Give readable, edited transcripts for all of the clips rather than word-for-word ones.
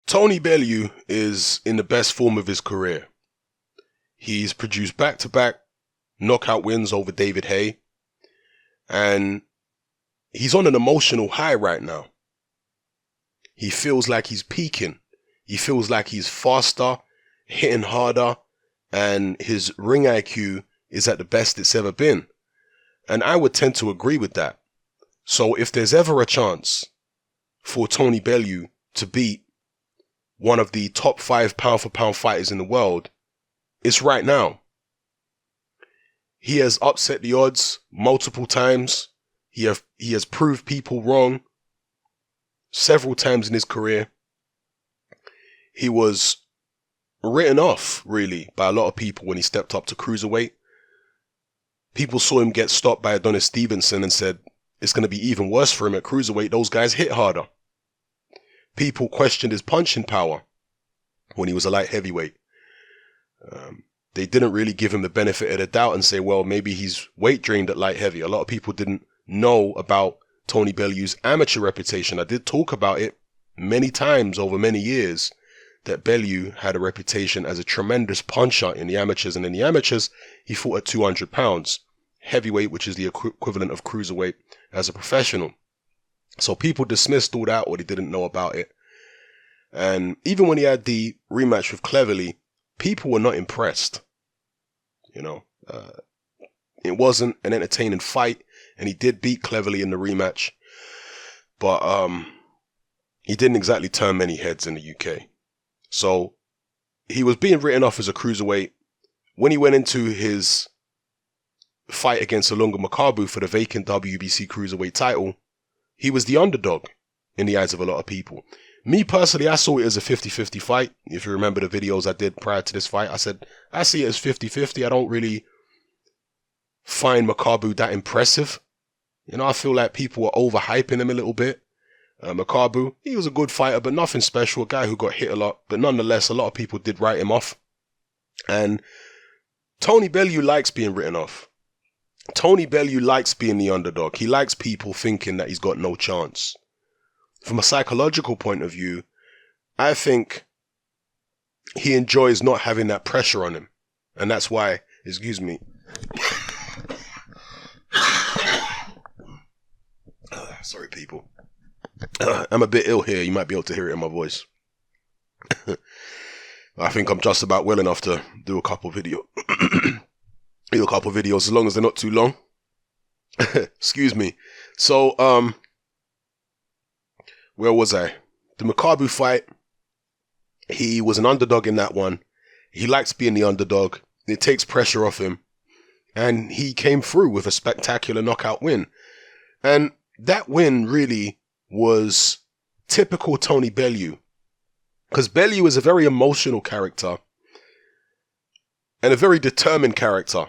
Tony Bellew is in the best form of his career. He's produced back-to-back knockout wins over David Haye, and he's on an emotional high right now. He feels like he's peaking. He feels like he's faster, hitting harder, and his ring IQ is at the best it's ever been. And I would tend to agree with that. So if there's ever a chance for Tony Bellew to beat one of the top 5 pound-for-pound fighters in the world, it's right now. He has upset the odds multiple times. He has proved people wrong several times in his career. He was written off, really, by a lot of people when he stepped up to cruiserweight. People saw him get stopped by Adonis Stevenson and said, it's going to be even worse for him at cruiserweight. Those guys hit harder. People questioned his punching power when he was a light heavyweight. They didn't really give him the benefit of the doubt and say, well, maybe he's weight drained at light heavy. A lot of people didn't know about Tony Bellew's amateur reputation. I did talk about it many times over many years, that Bellew had a reputation as a tremendous puncher in the amateurs. And in the amateurs, he fought at 200 pounds. Heavyweight, which is the equivalent of cruiserweight as a professional. So people dismissed all that, or they didn't know about it. And even when he had the rematch with Cleverly, people were not impressed. It wasn't an entertaining fight, and he did beat Cleverly in the rematch, but he didn't exactly turn many heads in the UK. So he was being written off as a cruiserweight. When he went into his fight against Olunga Makabu for the vacant WBC cruiserweight title, he was the underdog in the eyes of a lot of people. Me personally, I saw it as a 50-50 fight. If you remember the videos I did prior to this fight, I said, I see it as 50-50. I don't really find Makabu that impressive. I feel like people were overhyping him a little bit. Makabu, he was a good fighter, but nothing special. A guy who got hit a lot, but nonetheless, a lot of people did write him off. And Tony Bellew likes being written off. Tony Bellew likes being the underdog. He likes people thinking that he's got no chance. From a psychological point of view, I think he enjoys not having that pressure on him. And that's why, excuse me. Sorry, people. I'm a bit ill here. You might be able to hear it in my voice. I think I'm just about well enough to do a couple videos, as long as they're not too long. Excuse me. So, where was I? The Makabu fight. He was an underdog in that one. He likes being the underdog. It takes pressure off him. And he came through with a spectacular knockout win. And that win really was typical Tony Bellew. Because Bellew is a very emotional character and a very determined character.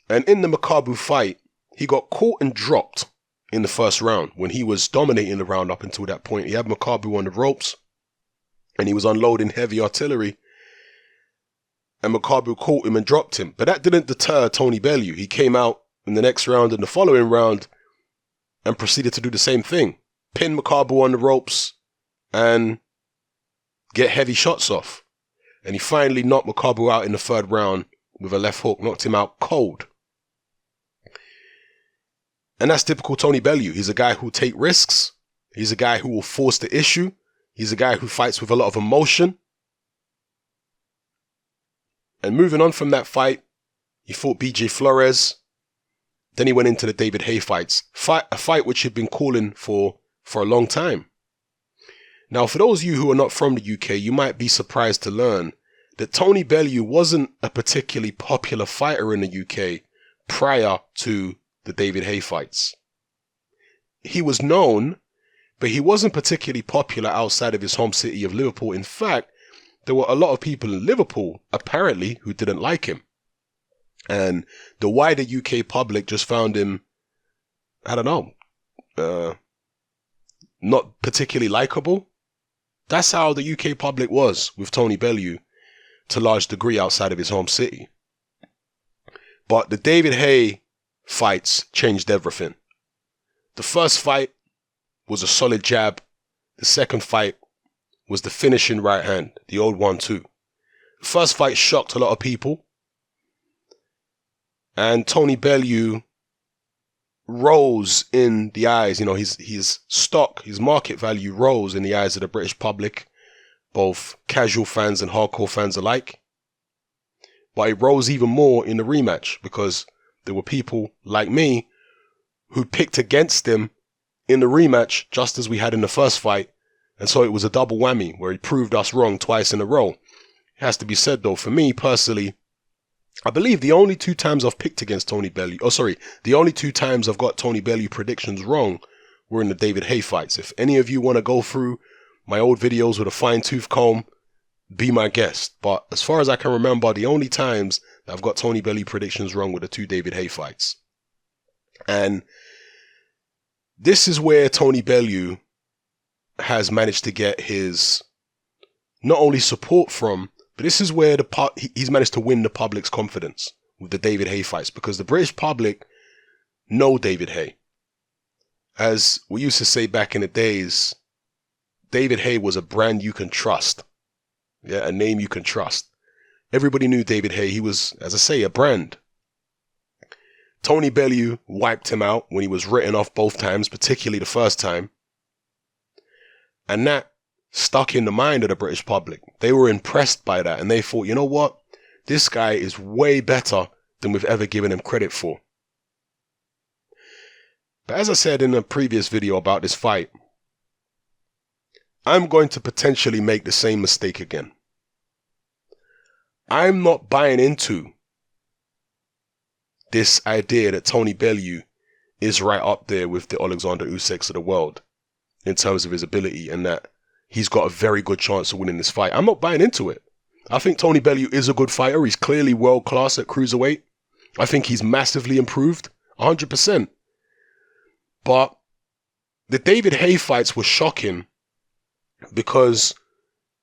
And in the Makabu fight, he got caught and dropped in the first round when he was dominating the round up until that point. He had Makabu on the ropes and he was unloading heavy artillery. And Makabu caught him and dropped him. But that didn't deter Tony Bellew. He came out in the next round and the following round and proceeded to do the same thing. Pin Makabu on the ropes and get heavy shots off. And he finally knocked Makabu out in the third round with a left hook, knocked him out cold. And that's typical Tony Bellew. He's a guy who will take risks. He's a guy who will force the issue. He's a guy who fights with a lot of emotion. And moving on from that fight, he fought BJ Flores. Then he went into the David Haye fights. A fight which he'd been calling for a long time. Now, for those of you who are not from the UK, you might be surprised to learn that Tony Bellew wasn't a particularly popular fighter in the UK prior to the David Haye fights. He was known, but he wasn't particularly popular outside of his home city of Liverpool. In fact, there were a lot of people in Liverpool, apparently, who didn't like him. And the wider UK public just found him, I don't know, not particularly likable. That's how the UK public was with Tony Bellew to a large degree outside of his home city. But the David Haye fights changed everything. The first fight was a solid jab. The second fight was the finishing right hand, the old 1-2. The first fight shocked a lot of people. And Tony Bellew rose in the eyes, his stock, his market value rose in the eyes of the British public, both casual fans and hardcore fans alike. But it rose even more in the rematch because there were people like me who picked against him in the rematch just as we had in the first fight. And so it was a double whammy where he proved us wrong twice in a row. It has to be said though, for me personally, I believe the only 2 times I've picked against Tony Bellew, the only 2 times I've got Tony Bellew predictions wrong were in the David Haye fights. If any of you want to go through my old videos with a fine-tooth comb, be my guest. But as far as I can remember, the only times that I've got Tony Bellew predictions wrong were the 2 David Haye fights. And this is where Tony Bellew has managed to get his not only support from, but this is where he's managed to win the public's confidence with the David Haye fights, because the British public know David Haye. As we used to say back in the days, David Haye was a brand you can trust. Yeah, a name you can trust. Everybody knew David Haye. He was, as I say, a brand. Tony Bellew wiped him out when he was written off both times, particularly the first time. And that stuck in the mind of the British public. They were impressed by that and they thought, you know what? This guy is way better than we've ever given him credit for. But as I said in a previous video about this fight, I'm going to potentially make the same mistake again. I'm not buying into this idea that Tony Bellew is right up there with the Oleksandr Usyks of the world in terms of his ability and that he's got a very good chance of winning this fight. I'm not buying into it. I think Tony Bellew is a good fighter. He's clearly world class at cruiserweight. I think he's massively improved, 100%. But the David Haye fights were shocking because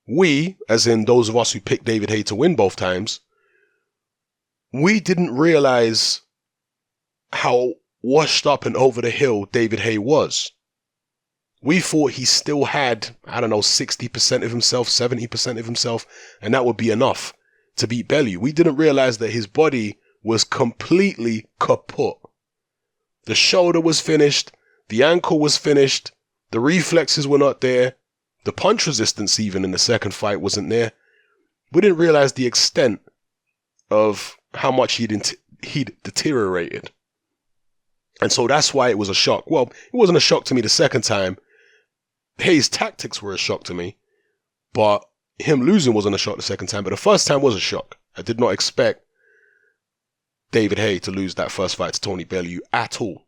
we, as in those of us who picked David Haye to win both times, we didn't realize how washed up and over the hill David Haye was. We thought he still had, 60% of himself, 70% of himself, and that would be enough to beat Bellew. We didn't realize that his body was completely kaput. The shoulder was finished, the ankle was finished, the reflexes were not there, the punch resistance even in the second fight wasn't there. We didn't realize the extent of how much he'd deteriorated. And so that's why it was a shock. Well, it wasn't a shock to me the second time. Haye's tactics were a shock to me, but him losing wasn't a shock the second time, but the first time was a shock. I did not expect David Haye to lose that first fight to Tony Bellew at all.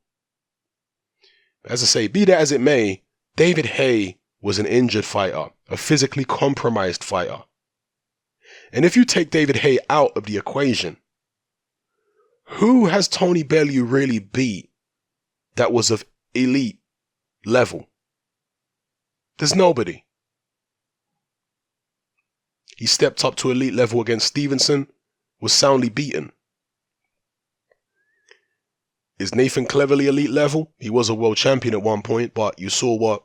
As I say, be that as it may, David Haye was an injured fighter, a physically compromised fighter. And if you take David Haye out of the equation, who has Tony Bellew really beat that was of elite level? There's nobody. He stepped up to elite level against Stevenson, was soundly beaten. Is Nathan Cleverly elite level? He was a world champion at one point, but you saw what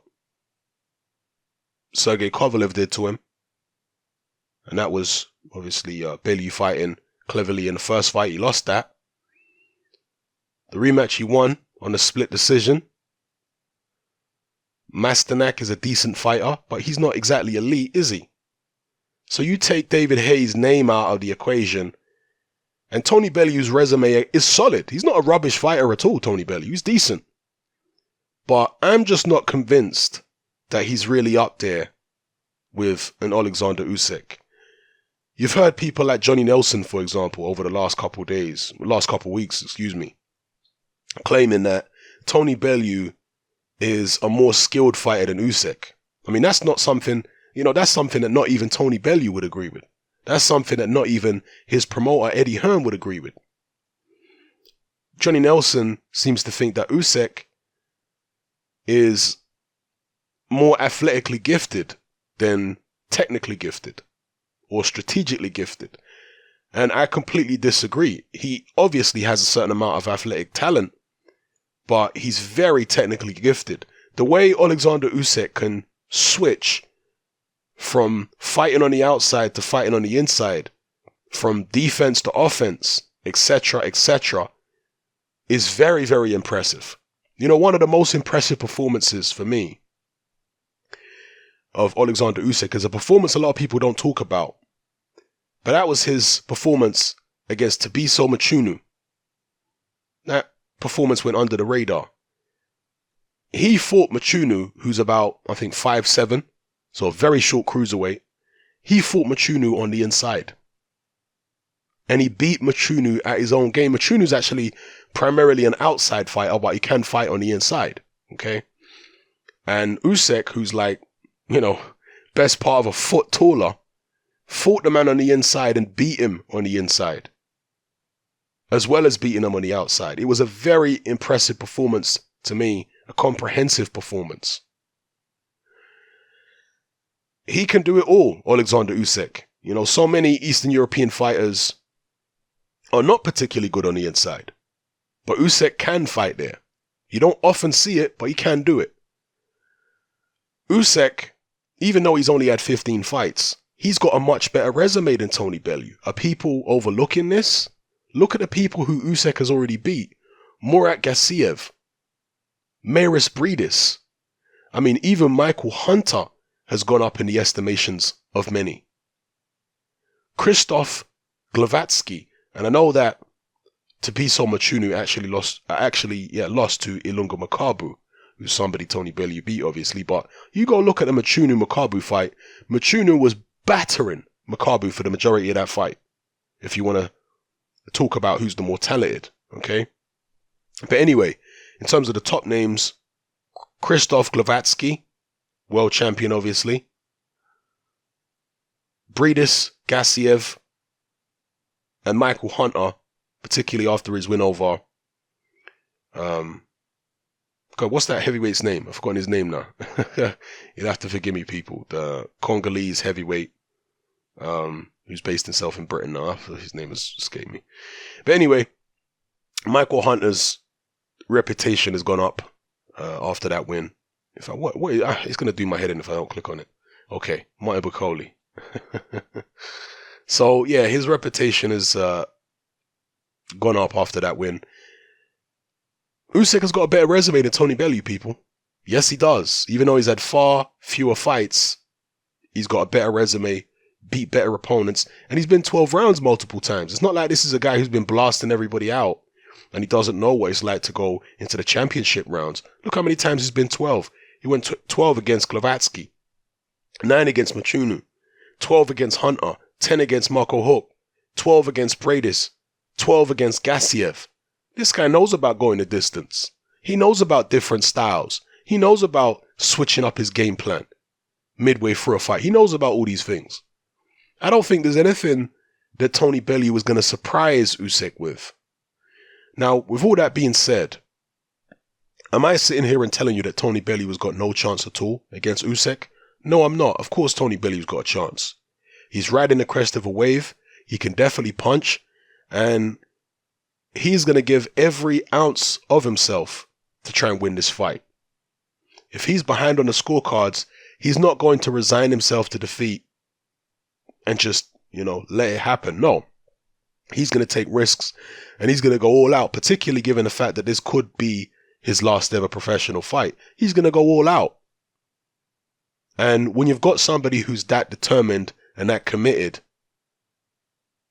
Sergey Kovalev did to him. And that was obviously Bellew fighting Cleverly in the first fight. He lost that. The rematch he won on a split decision. Masternak is a decent fighter, but he's not exactly elite, is he? So you take David Haye's name out of the equation, and Tony Bellew's resume is solid. He's not a rubbish fighter at all, Tony Bellew. He's decent. But I'm just not convinced that he's really up there with an Oleksandr Usyk. You've heard people like Johnny Nelson, for example, over the last couple weeks, claiming that Tony Bellew is a more skilled fighter than Usyk. I mean, that's not something, that's something that not even Tony Bellew would agree with. That's something that not even his promoter, Eddie Hearn, would agree with. Johnny Nelson seems to think that Usyk is more athletically gifted than technically gifted or strategically gifted. And I completely disagree. He obviously has a certain amount of athletic talent, but he's very technically gifted. The way Oleksandr Usyk can switch from fighting on the outside to fighting on the inside, from defense to offense, etc., is very, very impressive. You know, one of the most impressive performances for me of Oleksandr Usyk is a performance a lot of people don't talk about. But that was his performance against Thabiso Mchunu. That performance went under the radar. He fought Mchunu, who's about, I think, 5'7", so a very short cruiserweight. He fought Mchunu on the inside. And he beat Mchunu at his own game. Mchunu's actually primarily an outside fighter, but he can fight on the inside. Okay? And Usyk, who's like, you know, best part of a foot taller, fought the man on the inside and beat him on the inside, as well as beating him on the outside. It was a very impressive performance to me, a comprehensive performance. He can do it all, Oleksandr Usyk. You know, so many Eastern European fighters are not particularly good on the inside, but Usyk can fight there. You don't often see it, but he can do it. Usyk, even though he's only had 15 fights, he's got a much better resume than Tony Bellew. Are people overlooking this? Look at the people who Usyk has already beat. Murat Gassiev, Mairis Briedis. I mean, even Michael Hunter has gone up in the estimations of many. Krzysztof Glowacki, and I know that Thabiso Mchunu lost to Ilunga Makabu, who's somebody Tony Bellew beat, obviously. But you go look at the Mchunu-Makabu fight. Mchunu was battering Makabu for the majority of that fight, if you want to talk about who's the more talented, okay? But anyway, in terms of the top names, Krzysztof Glowacki, world champion, obviously. Briedis, Gassiev, and Michael Hunter, particularly after his win over, God, what's that heavyweight's name? I've forgotten his name now. You'll have to forgive me, people. The Congolese heavyweight, who's based himself in Britain now. His name has escaped me. But anyway, Michael Hunter's reputation has gone up after that win. It's going to do my head in if I don't click on it. Okay, Martin Bacoli. So yeah, his reputation has gone up after that win. Usyk has got a better resume than Tony Bellew, people. Yes, he does. Even though he's had far fewer fights, he's got a better resume, beat better opponents, and he's been 12 rounds multiple times. It's not like this is a guy who's been blasting everybody out and he doesn't know what it's like to go into the championship rounds. Look how many times he's been 12. He went 12 against Glowacki, 9 against Mchunu, 12 against Hunter, 10 against Marco Huck, 12 against Briedis, 12 against Gassiev. This guy knows about going the distance. He knows about different styles. He knows about switching up his game plan midway through a fight. He knows about all these things. I don't think there's anything that Tony Bellew was going to surprise Usyk with. Now, with all that being said, am I sitting here and telling you that Tony Bellew has got no chance at all against Usyk? No, I'm not. Of course Tony Bellew's got a chance. He's riding the crest of a wave. He can definitely punch. And he's going to give every ounce of himself to try and win this fight. If he's behind on the scorecards, he's not going to resign himself to defeat and just, let it happen. No. He's going to take risks and he's going to go all out, particularly given the fact that this could be his last ever professional fight. He's going to go all out. And when you've got somebody who's that determined and that committed,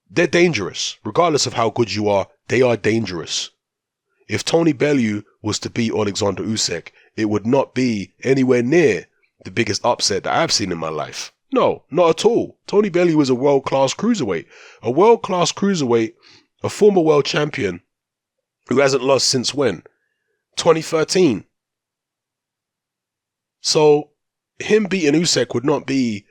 they're dangerous. Regardless of how good you are, they are dangerous. If Tony Bellew was to beat Oleksandr Usyk, it would not be anywhere near the biggest upset that I've seen in my life. No, not at all. Tony Bellew is a world-class cruiserweight. A world-class cruiserweight, a former world champion who hasn't lost since when? 2013. So, him beating Usyk would not be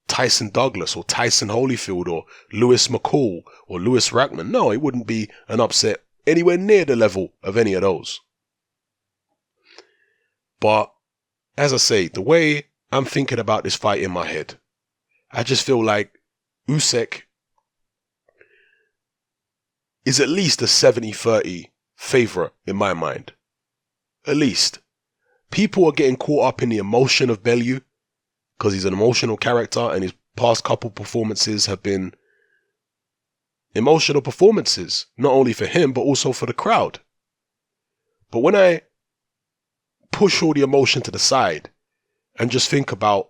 Tyson Douglas or Tyson Holyfield or Lewis McCall or Lewis Rackman. No, it wouldn't be an upset anywhere near the level of any of those. But, as I say, the way I'm thinking about this fight in my head, I just feel like Usyk is at least a 70-30 favorite in my mind. At least. People are getting caught up in the emotion of Bellew, because he's an emotional character and his past couple performances have been emotional performances, not only for him, but also for the crowd. But when I push all the emotion to the side and just think about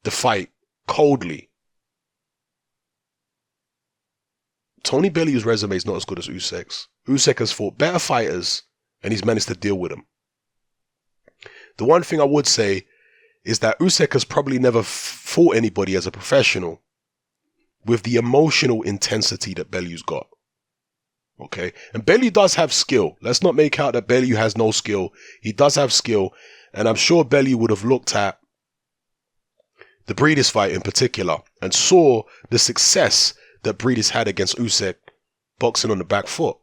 the fight coldly, Tony Bellew's resume is not as good as Usyk's. Usyk has fought better fighters and he's managed to deal with them. The one thing I would say is that Usyk has probably never fought anybody as a professional with the emotional intensity that Bellew's got. Okay? And Bellew does have skill. Let's not make out that Bellew has no skill. He does have skill. And I'm sure Bellew would have looked at the Breedis fight in particular and saw the success that Breedis had against Usyk boxing on the back foot.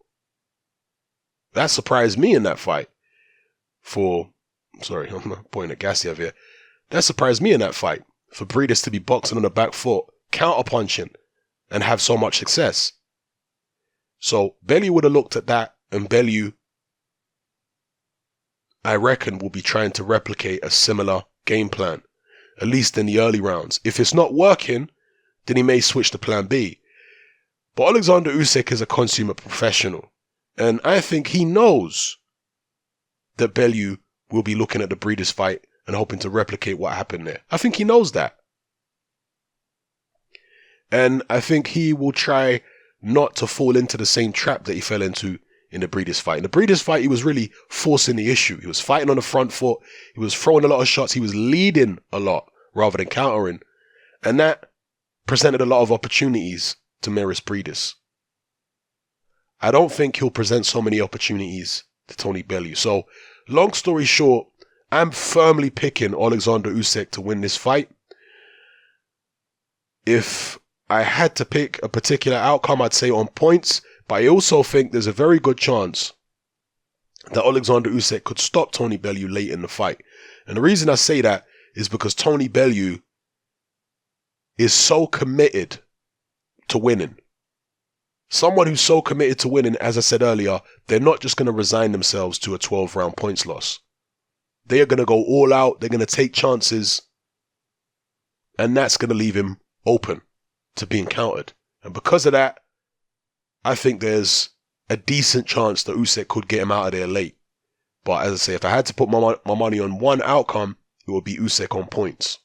That surprised me in that fight. I'm not pointing at Gassiev here. That surprised me in that fight. For Breedis to be boxing on the back foot, counter-punching, and have so much success. So Bellew would have looked at that, and Bellew, I reckon, will be trying to replicate a similar game plan, at least in the early rounds. If it's not working, then he may switch to plan B. But Oleksandr Usyk is a consummate professional, and I think he knows that Bellew will be looking at the Breedis fight and hoping to replicate what happened there. I think he knows that. And I think he will try not to fall into the same trap that he fell into in the Breedis fight. In the Breedis fight, he was really forcing the issue. He was fighting on the front foot. He was throwing a lot of shots. He was leading a lot rather than countering. And that presented a lot of opportunities to Maris Breedis. I don't think he'll present so many opportunities to Tony Bellew. So, long story short, I'm firmly picking Oleksandr Usyk to win this fight. If I had to pick a particular outcome, I'd say on points, but I also think there's a very good chance that Oleksandr Usyk could stop Tony Bellew late in the fight. And the reason I say that is because Tony Bellew is so committed to winning. Someone who's so committed to winning, as I said earlier, they're not just going to resign themselves to a 12-round points loss. They are going to go all out. They're going to take chances. And that's going to leave him open to being countered. And because of that, I think there's a decent chance that Usyk could get him out of there late. But as I say, if I had to put my money on one outcome, it would be Usyk on points.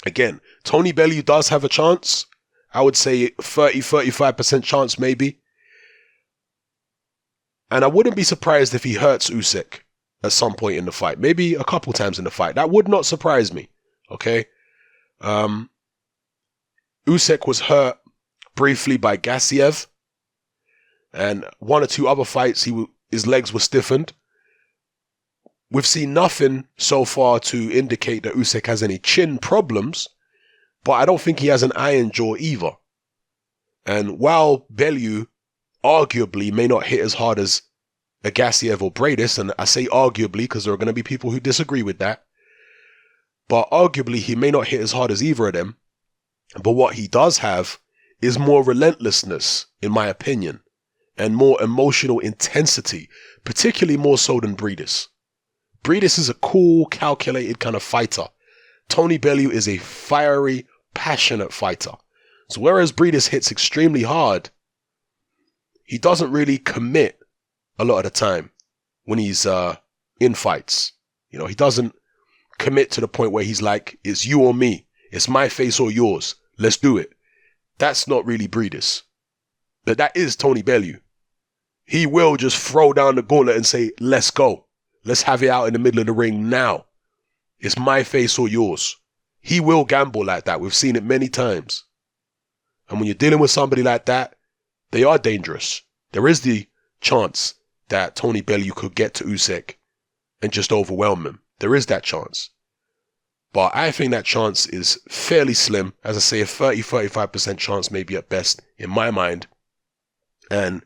Again, Tony Bellew does have a chance. I would say 30-35% chance maybe. And I wouldn't be surprised if he hurts Usyk at some point in the fight. Maybe a couple times in the fight. That would not surprise me. Okay? Usyk was hurt briefly by Gassiev. And one or two other fights, his legs were stiffened. We've seen nothing so far to indicate that Usyk has any chin problems. But I don't think he has an iron jaw either. And while Bellew arguably may not hit as hard as a Gassiev or Breidis, and I say arguably because there are going to be people who disagree with that, but arguably he may not hit as hard as either of them, but what he does have is more relentlessness, in my opinion, and more emotional intensity, particularly more so than Breidis. Breidis is a cool, calculated kind of fighter. Tony Bellew is a fiery, passionate fighter. So whereas Breidis hits extremely hard, he doesn't really commit a lot of the time when he's in fights. You know, he doesn't commit to the point where he's like, it's you or me. It's my face or yours. Let's do it. That's not really Breidis. But that is Tony Bellew. He will just throw down the gauntlet and say, let's go. Let's have it out in the middle of the ring now. It's my face or yours. He will gamble like that. We've seen it many times. And when you're dealing with somebody like that, they are dangerous. There is the chance that Tony Bellew could get to Usyk and just overwhelm him. There is that chance. But I think that chance is fairly slim. As I say, a 30-35% chance maybe at best in my mind. And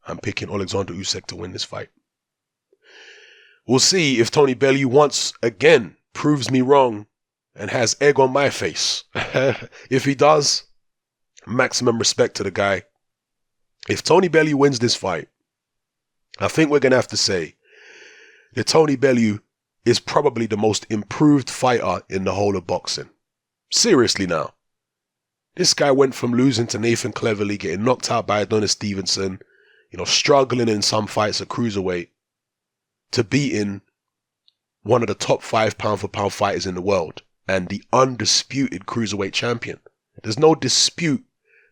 I'm picking Oleksandr Usyk to win this fight. We'll see if Tony Bellew once again proves me wrong and has egg on my face. If he does, maximum respect to the guy. If Tony Bellew wins this fight, I think we're going to have to say that Tony Bellew is probably the most improved fighter in the whole of boxing. Seriously now. This guy went from losing to Nathan Cleverly, getting knocked out by Adonis Stevenson, struggling in some fights at cruiserweight, to beating one of the top 5 pound-for-pound fighters in the world and the undisputed cruiserweight champion. There's no dispute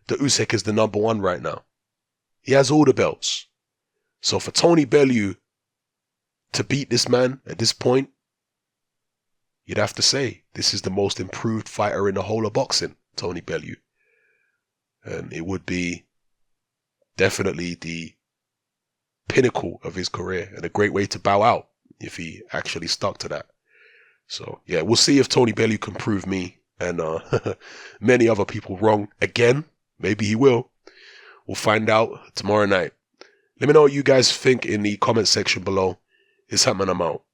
that Usyk is the number 1 right now. He has all the belts. So for Tony Bellew to beat this man at this point, you'd have to say this is the most improved fighter in the whole of boxing, Tony Bellew. And it would be definitely the pinnacle of his career and a great way to bow out if he actually stuck to that. So yeah, we'll see if Tony Bellew can prove me and many other people wrong again. Maybe he will. We'll find out tomorrow night. Let me know what you guys think in the comment section below. It's happening. I'm out.